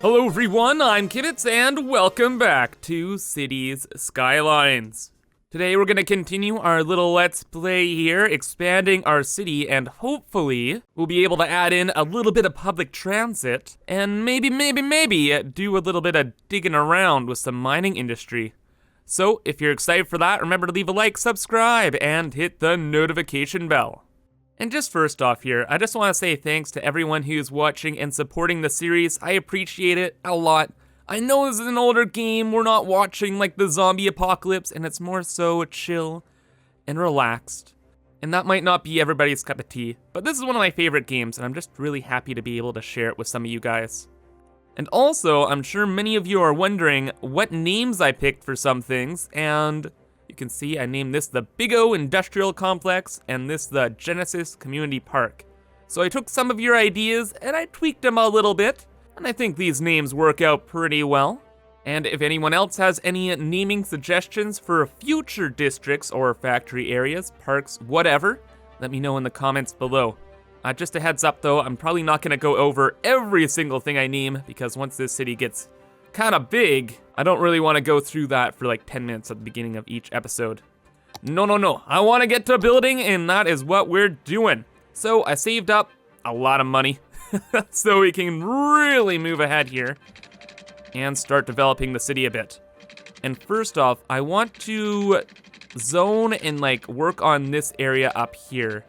Hello everyone, I'm ImKibitz and welcome back to Cities Skylines. Today we're gonna continue our little let's play here, expanding our city, and hopefully we'll be able to add in a little bit of public transit and maybe do a little bit of digging around with some mining industry. So if you're excited for that, remember to leave a like, subscribe, and hit the notification bell. And just first off here, I just want to say thanks to everyone who's watching and supporting the series. I appreciate it a lot. I know this is an older game, we're not watching like the zombie apocalypse, and it's more so chill and relaxed. And that might not be everybody's cup of tea, but this is one of my favorite games, and I'm just really happy to be able to share it with some of you guys. And also, I'm sure many of you are wondering what names I picked for some things, and you can see I named this the Big O Industrial Complex and this the Genesis Community Park. So I took some of your ideas and I tweaked them a little bit, and I think these names work out pretty well. And if anyone else has any naming suggestions for future districts or factory areas, parks, whatever, let me know in the comments below. Just a heads up though, I'm probably not gonna go over every single thing I name because once this city gets kind of big, I don't really want to go through that for like 10 minutes at the beginning of each episode. No. I want to get to building, and that is what we're doing. So I saved up a lot of money so we can really move ahead here and start developing the city a bit. And first off, I want to zone and like work on this area up here,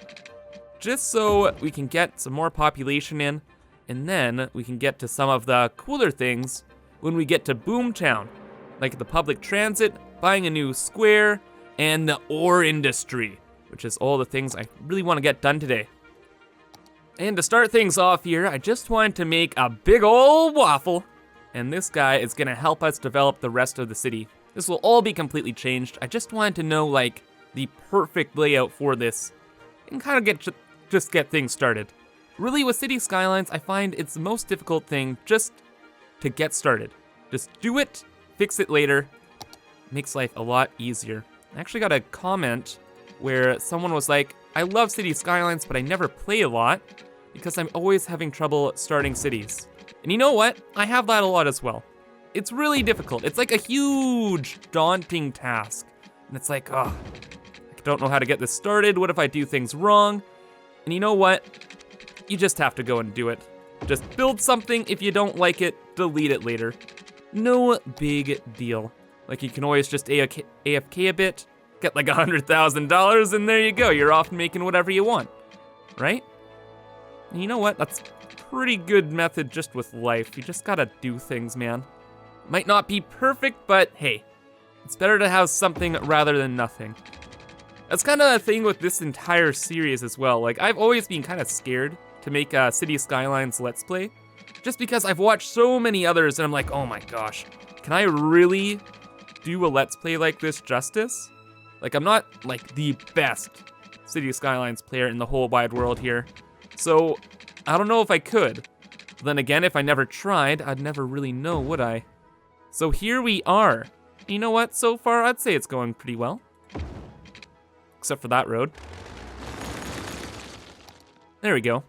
just so we can get some more population in, and then we can get to some of the cooler things when we get to Boomtown, like the public transit, buying a new square, and the ore industry, which is all the things I really want to get done today. And to start things off here, I just wanted to make a big old waffle, and this guy is gonna help us develop the rest of the city. This will all be completely changed. I just wanted to know like the perfect layout for this, and kind of just get things started. Really with City Skylines, I find it's the most difficult thing just to get started. Just do it, fix it later. Makes life a lot easier. I actually got a comment where someone was like, I love City Skylines, but I never play a lot because I'm always having trouble starting cities. And you know what? I have that a lot as well. It's really difficult. It's like a huge, daunting task. And it's like, oh, I don't know how to get this started. What if I do things wrong? And you know what? You just have to go and do it. Just build something. If you don't like it, delete it later. No big deal. Like you can always just AFK a bit, get like $100,000, and there you go. You're off making whatever you want, right? And you know what? That's a pretty good method just with life. You just gotta do things, man. Might not be perfect, but hey, it's better to have something rather than nothing. That's kind of a thing with this entire series as well. Like I've always been kind of scared to make a City Skylines Let's Play, just because I've watched so many others and I'm like, oh my gosh, can I really do a Let's Play like this justice? Like I'm not like the best City Skylines player in the whole wide world here, so I don't know if I could. Then again, if I never tried, I'd never really know, would I? So here we are. You know what, so far I'd say it's going pretty well. Except for that road. There we go.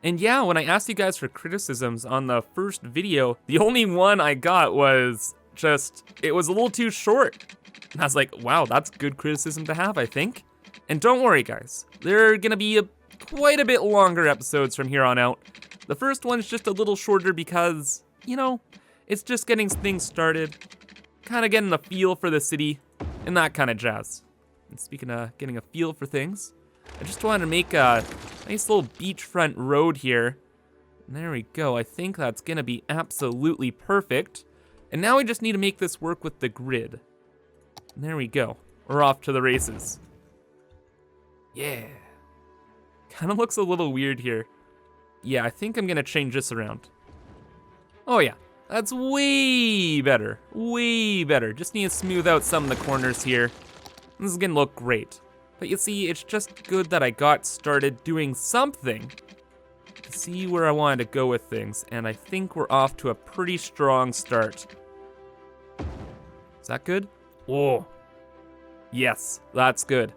And yeah, when I asked you guys for criticisms on the first video, the only one I got was just, it was a little too short. And I was like, wow, that's good criticism to have, I think. And don't worry guys, there are gonna be quite a bit longer episodes from here on out. The first one's just a little shorter because, you know, it's just getting things started, kind of getting a feel for the city, and that kind of jazz. And speaking of getting a feel for things, I just wanted to make a nice little beachfront road here. And there we go. I think that's gonna be absolutely perfect. And now we just need to make this work with the grid. And there we go. We're off to the races. Yeah. Kind of looks a little weird here. Yeah, I think I'm gonna change this around. Oh yeah, that's way better. Way better. Just need to smooth out some of the corners here. This is gonna look great. But you see, it's just good that I got started doing something to see where I wanted to go with things, and I think we're off to a pretty strong start. Is that good? Oh, yes, that's good.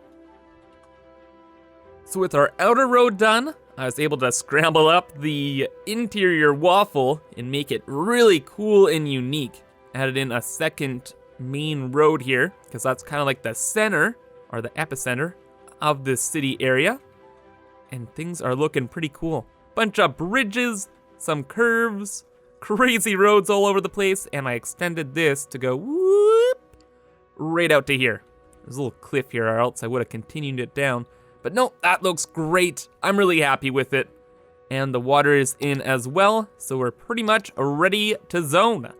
So with our outer road done, I was able to scramble up the interior waffle and make it really cool and unique. Added in a second main road here, because that's kind of like the center, or the epicenter, of this city area. And things are looking pretty cool. Bunch of bridges, some curves, crazy roads all over the place, and I extended this to go whoop right out to here. There's a little cliff here, or else I would have continued it down. But no, that looks great. I'm really happy with it. And the water is in as well, so we're pretty much ready to zone.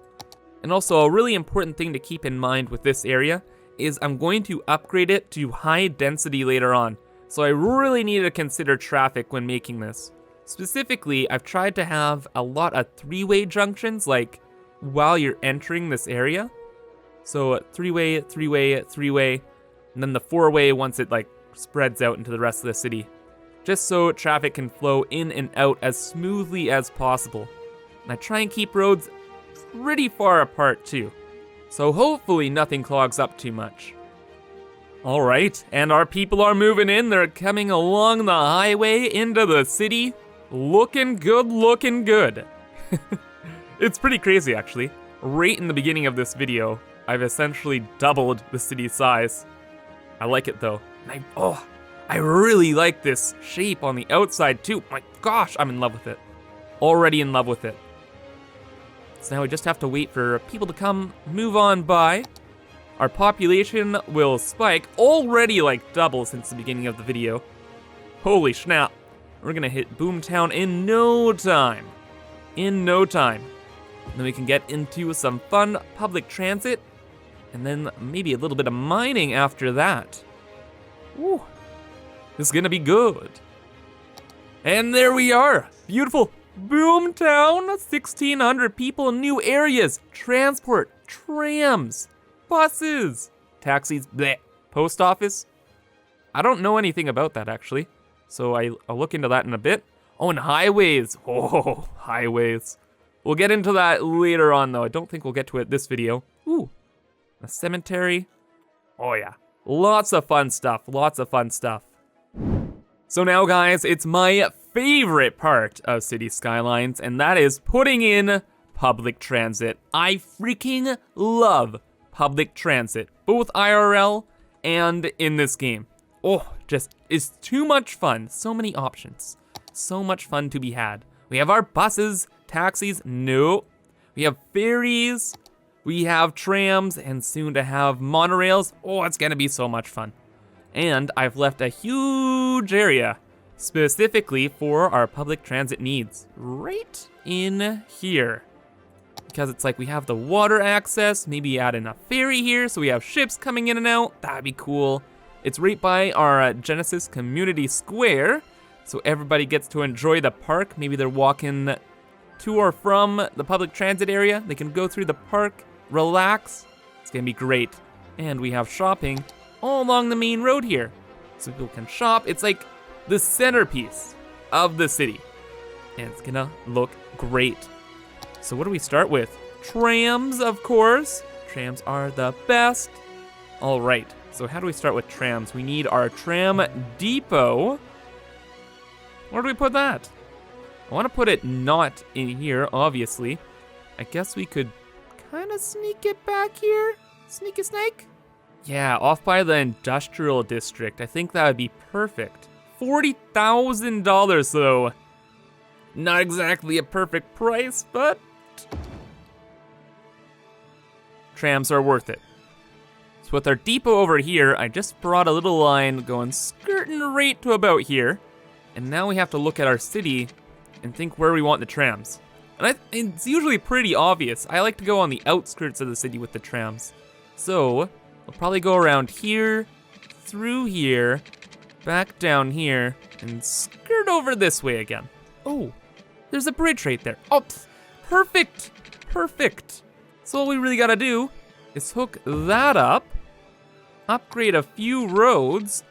And also a really important thing to keep in mind with this area is I'm going to upgrade it to high density later on. So I really need to consider traffic when making this. Specifically, I've tried to have a lot of three-way junctions, like while you're entering this area. So three-way, three-way, three-way, and then the four-way once it like spreads out into the rest of the city. Just so traffic can flow in and out as smoothly as possible. And I try and keep roads pretty far apart too. So hopefully nothing clogs up too much. All right, and our people are moving in. They're coming along the highway into the city. Looking good, looking good. It's pretty crazy actually. Right in the beginning of this video, I've essentially doubled the city's size. I like it though. And I really like this shape on the outside too. My gosh, I'm in love with it. Already in love with it. So now we just have to wait for people to come move on by. Our population will spike, already like double since the beginning of the video. Holy snap. We're gonna hit Boomtown in no time. In no time. And then we can get into some fun public transit, and then maybe a little bit of mining after that. Woo. This is gonna be good. And there we are. Beautiful Boomtown. 1,600 people, new areas, transport, trams, buses, taxis, bleh. Post office. I don't know anything about that actually, so I'll look into that in a bit. Oh, and highways. Oh, highways. We'll get into that later on though. I don't think we'll get to it this video. Ooh, a cemetery. Oh yeah, lots of fun stuff, lots of fun stuff. So now guys, it's my favorite part of Cities Skylines, and that is putting in public transit. I freaking love public transit, both IRL and in this game. Oh, just it's too much fun. So many options. So much fun to be had. We have our buses, taxis, no. We have ferries, we have trams, and soon to have monorails. Oh, it's gonna be so much fun. And I've left a huge area specifically for our public transit needs, right in here. Because it's like we have the water access, maybe add in a ferry here so we have ships coming in and out. That'd be cool. It's right by our Genesis Community Square, so everybody gets to enjoy the park. Maybe they're walking to or from the public transit area. They can go through the park, relax. It's gonna be great. And we have shopping all along the main road here, so people can shop. It's like the centerpiece of the city, and it's gonna look great. So what do we start with? Trams, of course. Trams are the best. All right, so how do we start with trams? We need our tram depot. Where do we put that? I wanna put it not in here, obviously. I guess we could kinda sneak it back here. Sneaky snake? Yeah, off by the industrial district. I think that would be perfect. $40,000 though. Not exactly a perfect price, but trams are worth it. So with our depot over here, I just brought a little line going skirting right to about here. And now we have to look at our city and think where we want the trams. And it's usually pretty obvious. I like to go on the outskirts of the city with the trams. So we'll probably go around here, through here, back down here, and skirt over this way again. Oh, there's a bridge right there. Oh, perfect, perfect. So all we really gotta do is hook that up, upgrade a few roads,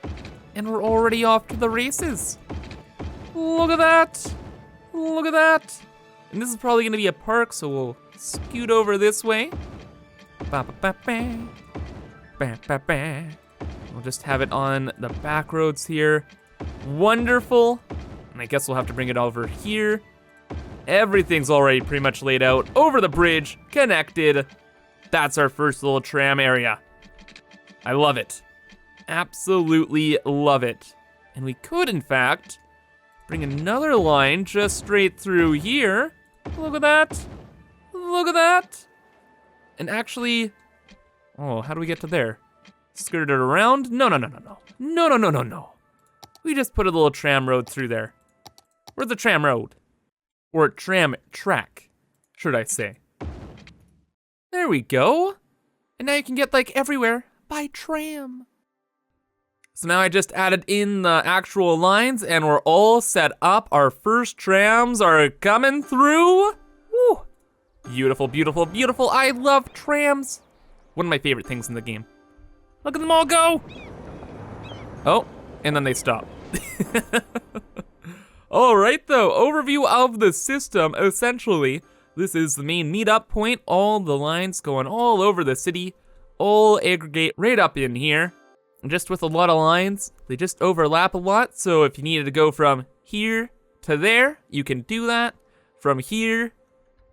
and we're already off to the races. Look at that, look at that. And this is probably gonna be a park, so we'll scoot over this way. Ba ba ba ba. Ba ba ba. We'll just have it on the back roads here. Wonderful. And I guess we'll have to bring it over here. Everything's already pretty much laid out. Over the bridge, connected. That's our first little tram area. I love it. Absolutely love it. And we could, in fact, bring another line just straight through here. Look at that. Look at that. And actually, oh, how do we get to there? Skirt it around? No. No. We just put a little tram road through there. Where's the tram road? Or tram track, should I say. There we go. And now you can get like everywhere by tram. So now I just added in the actual lines and we're all set up. Our first trams are coming through. Woo. Beautiful, beautiful, beautiful. I love trams. One of my favorite things in the game. Look at them all go. Oh, and then they stop. All right though, overview of the system. Essentially, this is the main meetup point. All the lines going all over the city, all aggregate right up in here. And just with a lot of lines, they just overlap a lot. So if you needed to go from here to there, you can do that. From here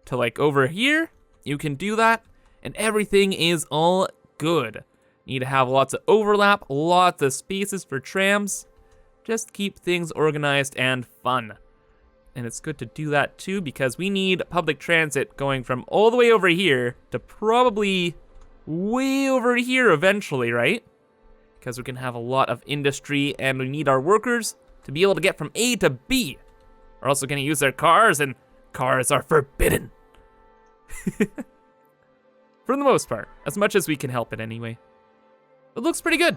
to like over here, you can do that. And everything is all good. Need to have lots of overlap, lots of spaces for trams. Just keep things organized and fun. And it's good to do that too because we need public transit going from all the way over here to probably way over here eventually, right? Because we can have a lot of industry and we need our workers to be able to get from A to B. We're also gonna use their cars and cars are forbidden. For the most part, as much as we can help it anyway. It looks pretty good.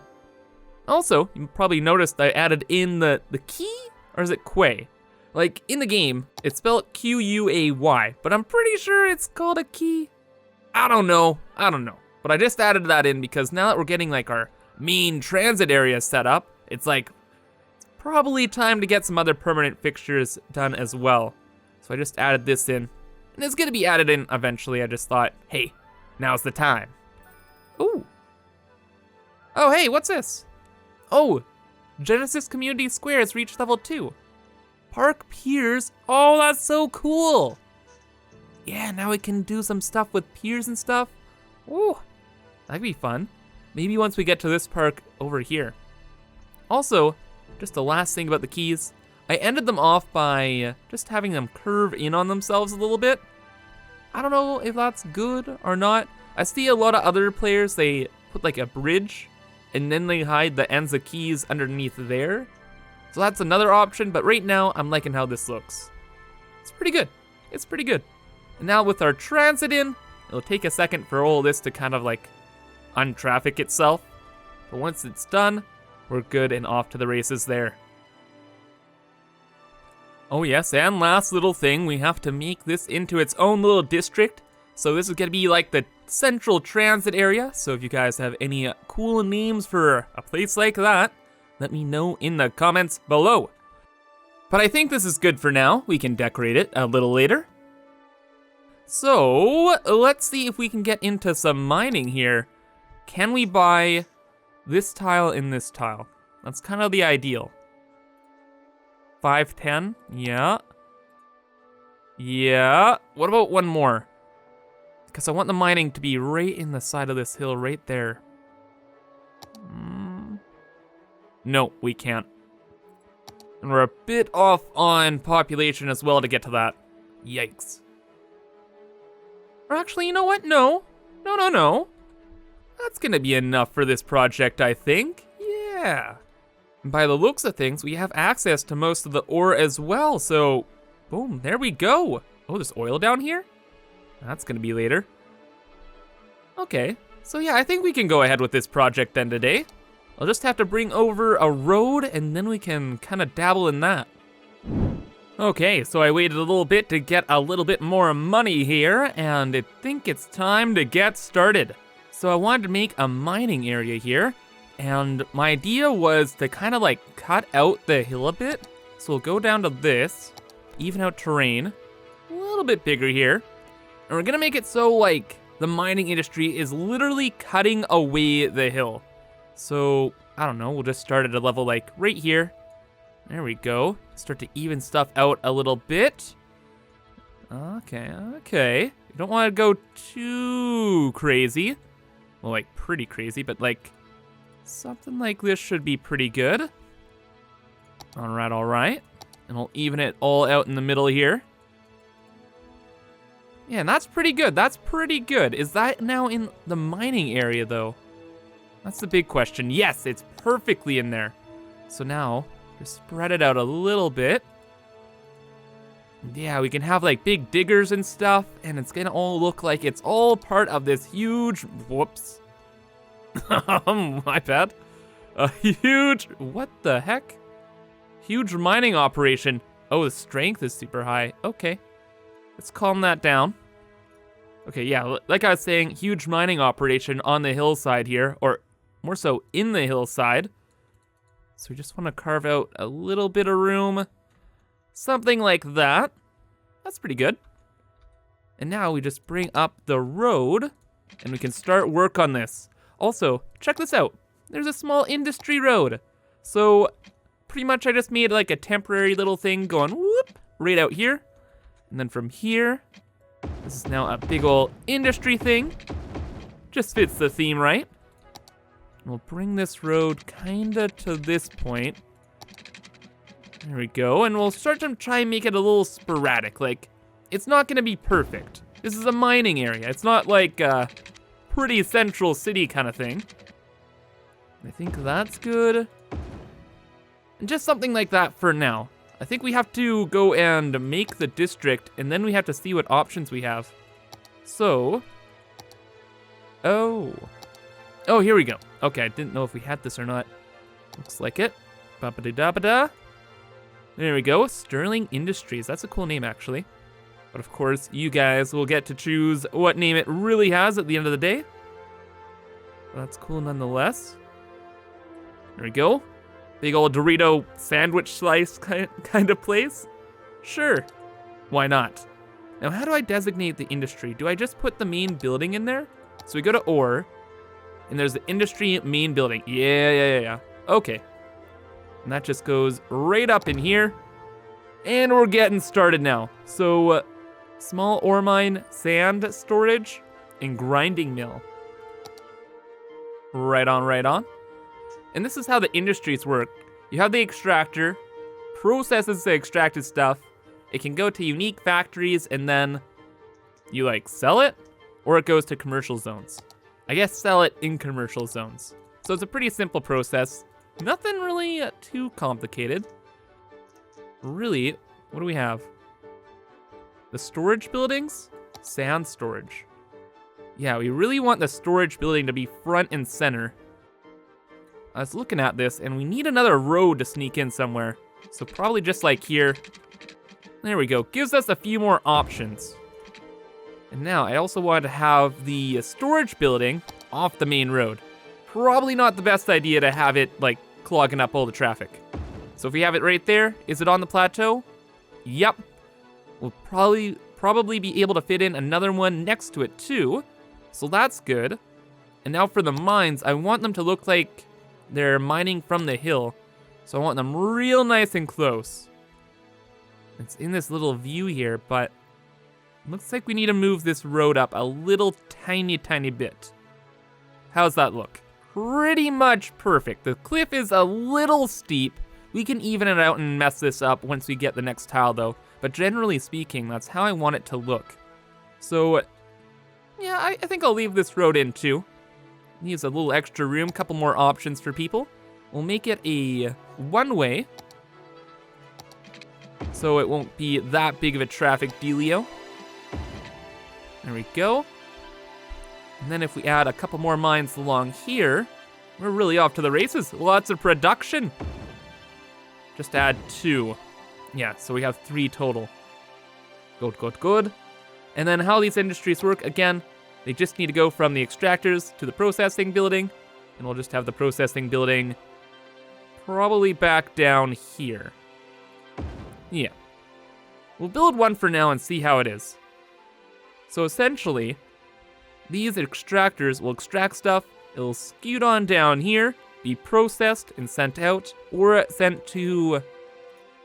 Also, you probably noticed I added in the key, or is it quay? Like in the game, it's spelled Q-U-A-Y, but I'm pretty sure it's called a key. I don't know, but I just added that in because now that we're getting like our main transit area set up, it's like, it's probably time to get some other permanent fixtures done as well. So I just added this in, and it's gonna be added in eventually. I just thought, hey, now's the time. Ooh. Oh, hey, what's this? Oh, Genesis Community Square has reached level 2. Park piers, oh, that's so cool. Yeah, now we can do some stuff with piers and stuff. Ooh, that'd be fun. Maybe once we get to this park over here. Also, just the last thing about the keys, I ended them off by just having them curve in on themselves a little bit. I don't know if that's good or not. I see a lot of other players, they put like a bridge and then they hide the ends of keys underneath there. So that's another option, but right now I'm liking how this looks. It's pretty good, it's pretty good. And now with our transit in, it'll take a second for all this to kind of like untraffic itself. But once it's done, we're good and off to the races there. Oh yes, and last little thing, we have to make this into its own little district. So this is gonna be like the central transit area. So if you guys have any cool names for a place like that, let me know in the comments below. But I think this is good for now. We can decorate it a little later. So let's see if we can get into some mining here. Can we buy this tile and this tile? That's kind of the ideal. 510, yeah. Yeah, what about one more? Because I want the mining to be right in the side of this hill right there. No, we can't. And we're a bit off on population as well to get to that. Yikes. Or actually, you know what? No. No. That's gonna be enough for this project, I think. Yeah. And by the looks of things, we have access to most of the ore as well, so boom, there we go. Oh, there's oil down here? That's gonna be later. Okay, so yeah, I think we can go ahead with this project then today. I'll just have to bring over a road and then we can kind of dabble in that. Okay, so I waited a little bit to get a little bit more money here, and I think it's time to get started. So I wanted to make a mining area here, and my idea was to kind of like cut out the hill a bit. So we'll go down to this, even out terrain, a little bit bigger here. And we're gonna make it so like the mining industry is literally cutting away the hill. So, I don't know, we'll just start at a level like right here. There we go. Start to even stuff out a little bit. Okay. You don't want to go too crazy. Well, like, pretty crazy, but, like, something like this should be pretty good. All right. And we'll even it all out in the middle here. Yeah, and that's pretty good. Is that now in the mining area, though? That's the big question. Yes, it's perfectly in there. So now, just spread it out a little bit. Yeah, we can have like big diggers and stuff, and it's gonna all look like it's all part of this huge, whoops. My bad. A huge, what the heck? Huge mining operation. Oh, the strength is super high. Okay, let's calm that down. Okay, yeah, like I was saying, huge mining operation on the hillside here, or more so in the hillside. So we just want to carve out a little bit of room. Something like that. That's pretty good. And now we just bring up the road and we can start work on this. Also, check this out. There's a small industry road. So pretty much I just made like a temporary little thing going whoop right out here. And then from here, this is now a big old industry thing. Just fits the theme right. We'll bring this road kinda to this point. There we go, and we'll start to try and make it a little sporadic. Like, it's not gonna be perfect. This is a mining area. It's not like a pretty central city kind of thing. I think that's good. And just something like that for now. I think we have to go and make the district, and then we have to see what options we have. So, oh, here we go. Okay, I didn't know if we had this or not. Looks like it. Ba-ba-da-da-ba-da. There we go, Sterling Industries. That's a cool name, actually. But of course, you guys will get to choose what name it really has at the end of the day. That's cool nonetheless. There we go. Big old Dorito sandwich slice kind of place. Sure, why not? Now, how do I designate the industry? Do I just put the main building in there? So we go to ore, and there's the industry main building. Yeah. Okay. And that just goes right up in here. And we're getting started now. So, small ore mine, sand storage, and grinding mill. Right on. And this is how the industries work. You have the extractor, processes the extracted stuff. It can go to unique factories, and then you like sell it, or it goes to commercial zones. I guess sell it in commercial zones. So it's a pretty simple process. Nothing really too complicated. Really, what do we have? The storage buildings? Sand storage. Yeah, we really want the storage building to be front and center. I was looking at this, and we need another road to sneak in somewhere. So probably just like here. There we go, gives us a few more options. And now I also wanted to have the storage building off the main road. Probably not the best idea to have it like clogging up all the traffic. So if we have it right there, is it on the plateau? Yep. We'll probably be able to fit in another one next to it too. So that's good. And now for the mines, I want them to look like they're mining from the hill. So I want them real nice and close. It's in this little view here, but looks like we need to move this road up a little tiny bit. How's that look? Pretty much perfect. The cliff is a little steep. We can even it out and mess this up once we get the next tile though. But generally speaking, that's how I want it to look. So, yeah, I think I'll leave this road in too. Needs a little extra room, couple more options for people. We'll make it a one-way, so it won't be that big of a traffic dealio. There we go. And then if we add a couple more mines along here, we're really off to the races. Lots of production. Just add 2. Yeah, so we have 3 total. Good. And then how these industries work, again, they just need to go from the extractors to the processing building, and we'll just have the processing building probably back down here. Yeah. We'll build one for now and see how it is. So essentially, these extractors will extract stuff, it'll scoot on down here, be processed and sent out, or sent to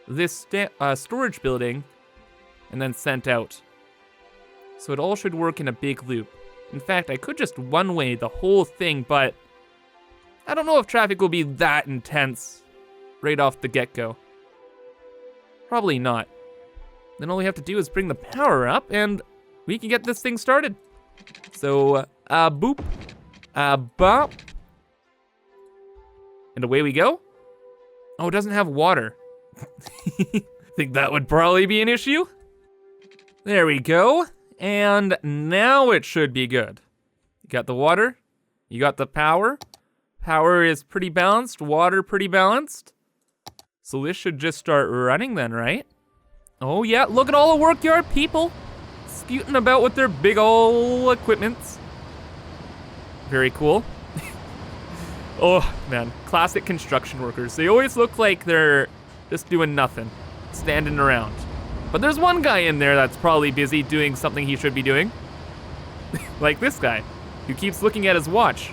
this storage building and then sent out. So it all should work in a big loop. In fact, I could just one-way the whole thing, but I don't know if traffic will be that intense right off the get-go. Probably not. Then all we have to do is bring the power up and we can get this thing started. So, boop, bop. And away we go. Oh, it doesn't have water. Think that would probably be an issue? There we go. And now it should be good. You got the water, you got the power. Power is pretty balanced, water pretty balanced. So this should just start running then, right? Oh yeah, look at all the workyard people scooting about with their big ol' equipments. Very cool. Oh man, classic construction workers. They always look like they're just doing nothing, standing around. But there's one guy in there that's probably busy doing something he should be doing. Like this guy, who keeps looking at his watch.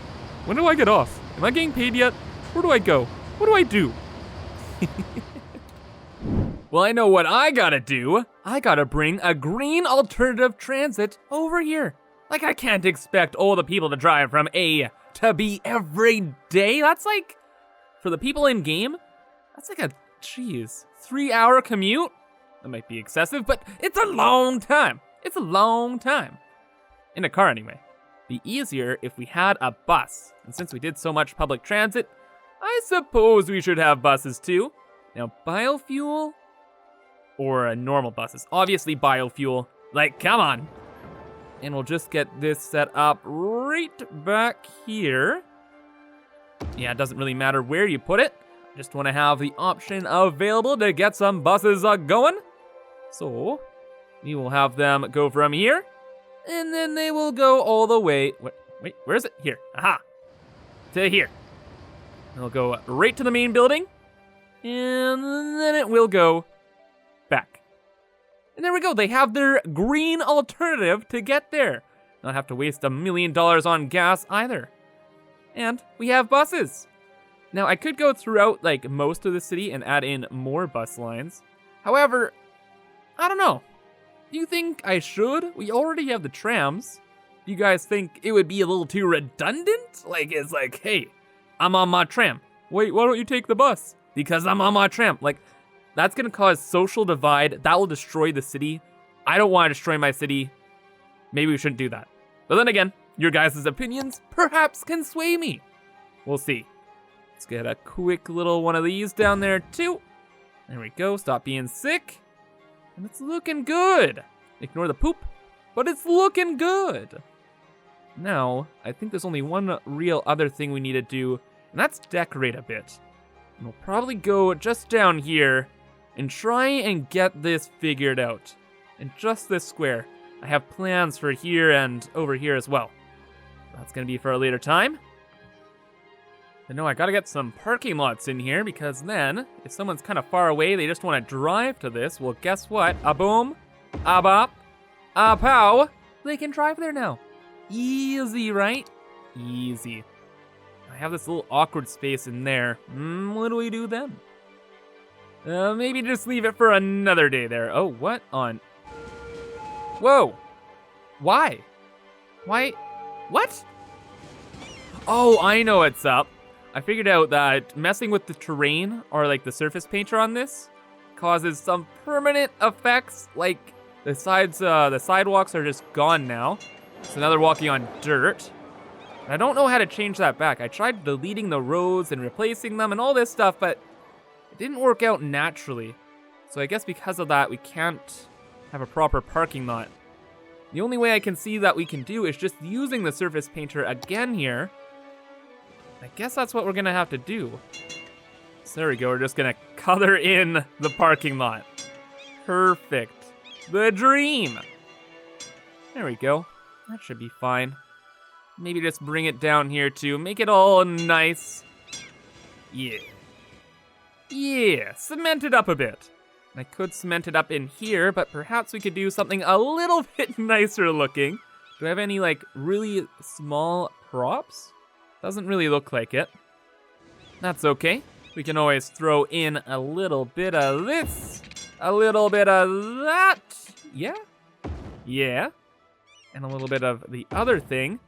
When do I get off? Am I getting paid yet? Where do I go? What do I do? Well, I know what I gotta do. I gotta bring a green alternative transit over here. Like, I can't expect all the people to drive from A to B every day. That's like, for the people in game, that's like a, 3-hour commute? That might be excessive, but it's a long time. It's a long time. In a car anyway. Be easier if we had a bus. And since we did so much public transit, I suppose we should have buses too. Now, biofuel or normal buses? Obviously biofuel. Like, come on. And we'll just get this set up right back here. Yeah, it doesn't really matter where you put it. Just want to have the option available to get some buses going. So, we will have them go from here. And then they will go all the way. Wait, where is it? Here. Aha. To here. It'll go right to the main building. And then it will go back. And there we go. They have their green alternative to get there. Not have to waste $1 million on gas either. And we have buses. Now, I could go throughout like most of the city and add in more bus lines. However, I don't know. Do you think I should? We already have the trams. Do you guys think it would be a little too redundant? Like, it's like, hey, I'm on my tram. Wait, why don't you take the bus? Because I'm on my tram. Like, that's gonna cause social divide. That will destroy the city. I don't want to destroy my city. Maybe we shouldn't do that. But then again, your guys' opinions perhaps can sway me. We'll see. Let's get a quick little one of these down there too. There we go, stop being sick. And it's looking good. Ignore the poop, but it's looking good. Now, I think there's only one real other thing we need to do, and that's decorate a bit. And we'll probably go just down here and try and get this figured out. And just this square. I have plans for here and over here as well. That's gonna be for a later time. But no, I gotta get some parking lots in here because then, if someone's kind of far away, they just want to drive to this, well, guess what? A boom, a bop, a pow, they can drive there now. Easy, right? Easy. I have this little awkward space in there. What do we do then? Maybe just leave it for another day there. Oh, what on? Whoa. Why? Why? What? Oh, I know what's up. I figured out that messing with the terrain or like the surface painter on this causes some permanent effects. Like the sidewalks are just gone now. So now they're walking on dirt. And I don't know how to change that back. I tried deleting the roads and replacing them and all this stuff, but it didn't work out naturally. So I guess because of that, we can't have a proper parking lot. The only way I can see that we can do is just using the surface painter again here. I guess that's what we're gonna have to do. So there we go, we're just gonna color in the parking lot. Perfect. The dream. There we go. That should be fine. Maybe just bring it down here too. Make it all nice. Yeah. Yeah, cement it up a bit. I could cement it up in here, but perhaps we could do something a little bit nicer looking. Do I have any like really small props? Doesn't really look like it. That's okay. We can always throw in a little bit of this, a little bit of that. Yeah, yeah. And a little bit of the other thing.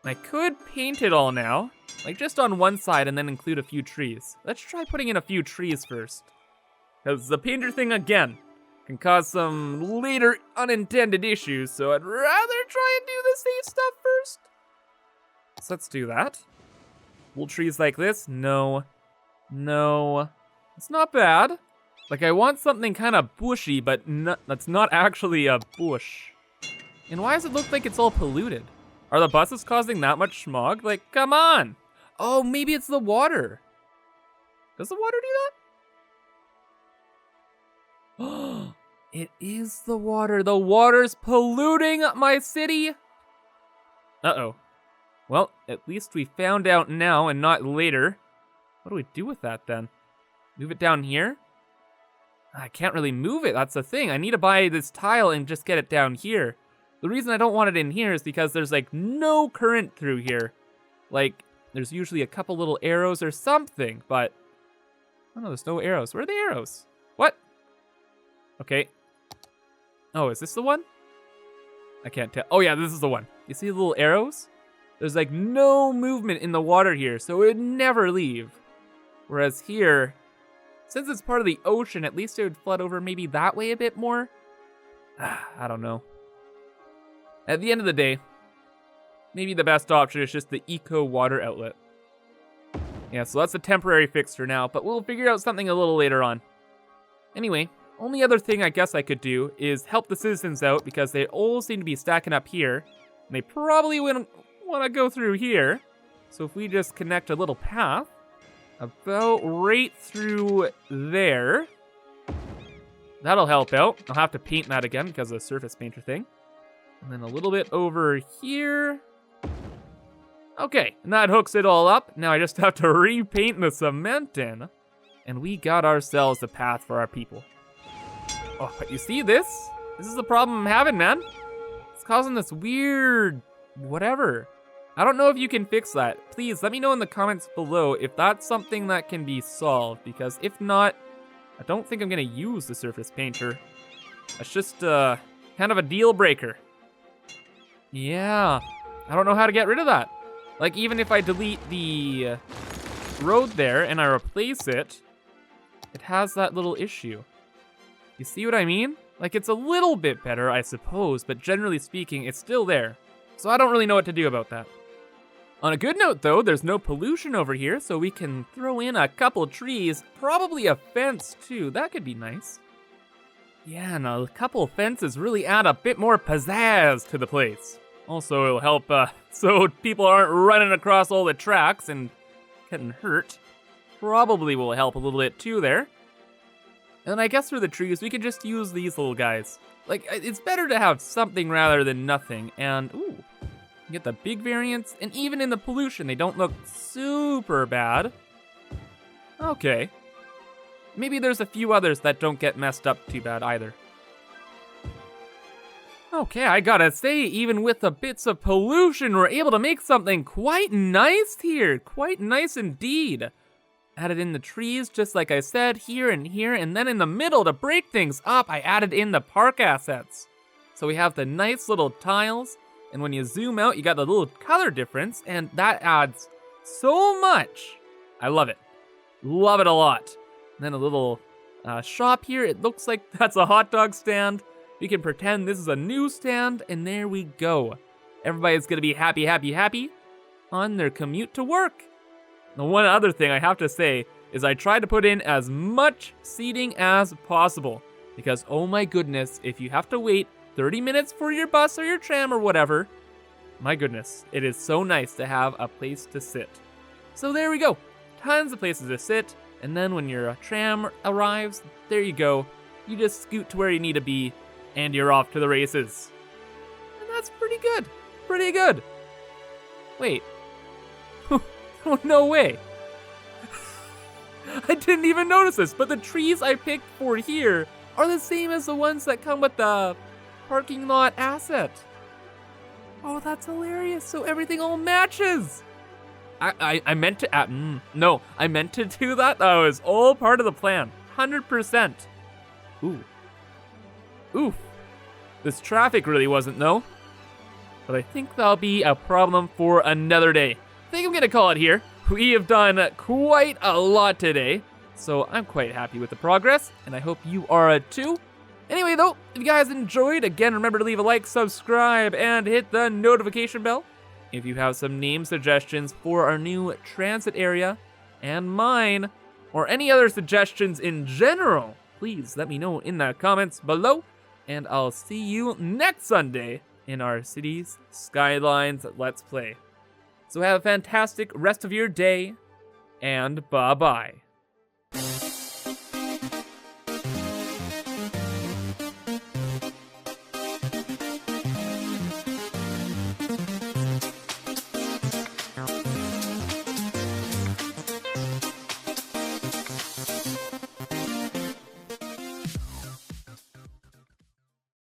I could paint it all now, like just on one side and then include a few trees. Let's try putting in a few trees first. Because the painter thing, again, can cause some later unintended issues, so I'd rather try and do the safe stuff first. So let's do that. Little trees like this? No. No. It's not bad. Like, I want something kind of bushy, but that's not actually a bush. And why does it look like it's all polluted? Are the buses causing that much smog? Like, come on. Oh, maybe it's the water. Does the water do that? It is the water. The water's polluting my city. Uh-oh. Well, at least we found out now and not later. What do we do with that then? Move it down here? I can't really move it, that's the thing. I need to buy this tile and just get it down here. The reason I don't want it in here is because there's like no current through here. Like, there's usually a couple little arrows or something, but... Oh no, there's no arrows. Where are the arrows? What? Okay. Oh, is this the one? I can't tell. Oh yeah, this is the one. You see the little arrows? There's like no movement in the water here, so it would never leave. Whereas here, since it's part of the ocean, at least it would flood over maybe that way a bit more. I don't know. At the end of the day, maybe the best option is just the eco water outlet. Yeah, so that's a temporary fix for now, but we'll figure out something a little later on. Anyway, only other thing I guess I could do is help the citizens out because they all seem to be stacking up here. And they probably wouldn't want to go through here. So if we just connect a little path about right through there, that'll help out. I'll have to paint that again because of the surface painter thing. And then a little bit over here. Okay, and that hooks it all up. Now I just have to repaint the cement in. And we got ourselves a path for our people. Oh, but you see this? This is the problem I'm having, man. It's causing this weird whatever. I don't know if you can fix that. Please let me know in the comments below if that's something that can be solved, because if not, I don't think I'm gonna use the surface painter. That's just kind of a deal breaker. Yeah, I don't know how to get rid of that. Like, even if I delete the road there and I replace it, it has that little issue. You see what I mean? Like, it's a little bit better, I suppose, but generally speaking, it's still there. So I don't really know what to do about that. On a good note, though, there's no pollution over here, so we can throw in a couple trees, probably a fence, too. That could be nice. Yeah, and a couple fences really add a bit more pizzazz to the place. Also, it'll help so people aren't running across all the tracks and getting hurt. Probably will help a little bit, too, there. And I guess for the trees, we can just use these little guys. Like, it's better to have something rather than nothing, and, ooh. Get the big variants, and even in the pollution, they don't look super bad. Okay. Maybe there's a few others that don't get messed up too bad either. Okay, I gotta say, even with the bits of pollution, we're able to make something quite nice here. Quite nice indeed. Added in the trees, just like I said, here, and then in the middle, to break things up, I added in the park assets. So we have the nice little tiles, and when you zoom out, you got the little color difference, and that adds so much. I love it. Love it a lot. And then a little shop here. It looks like that's a hot dog stand. We can pretend this is a newsstand, and there we go. Everybody's gonna be happy, happy, happy on their commute to work. The one other thing I have to say is I tried to put in as much seating as possible, because oh my goodness, if you have to wait 30 minutes for your bus or your tram or whatever, my goodness, it is so nice to have a place to sit. So there we go, tons of places to sit, and then when your tram arrives, there you go. You just scoot to where you need to be, and you're off to the races. And that's pretty good, pretty good. Wait, oh, no way. I didn't even notice this, but the trees I picked for here are the same as the ones that come with the parking lot asset. Oh, that's hilarious. So everything all matches. I meant to, no, I meant to do that. That was all part of the plan, 100%. Oof. This traffic really wasn't, though. But I think that'll be a problem for another day. I think I'm gonna call it here. We have done quite a lot today, so I'm quite happy with the progress, and I hope you are too. Anyway, though, if you guys enjoyed, again, remember to leave a like, subscribe, and hit the notification bell. If you have some name suggestions for our new transit area and mine, or any other suggestions in general, please let me know in the comments below, and I'll see you next Sunday in our Cities Skylines Let's Play. So have a fantastic rest of your day, and bye-bye.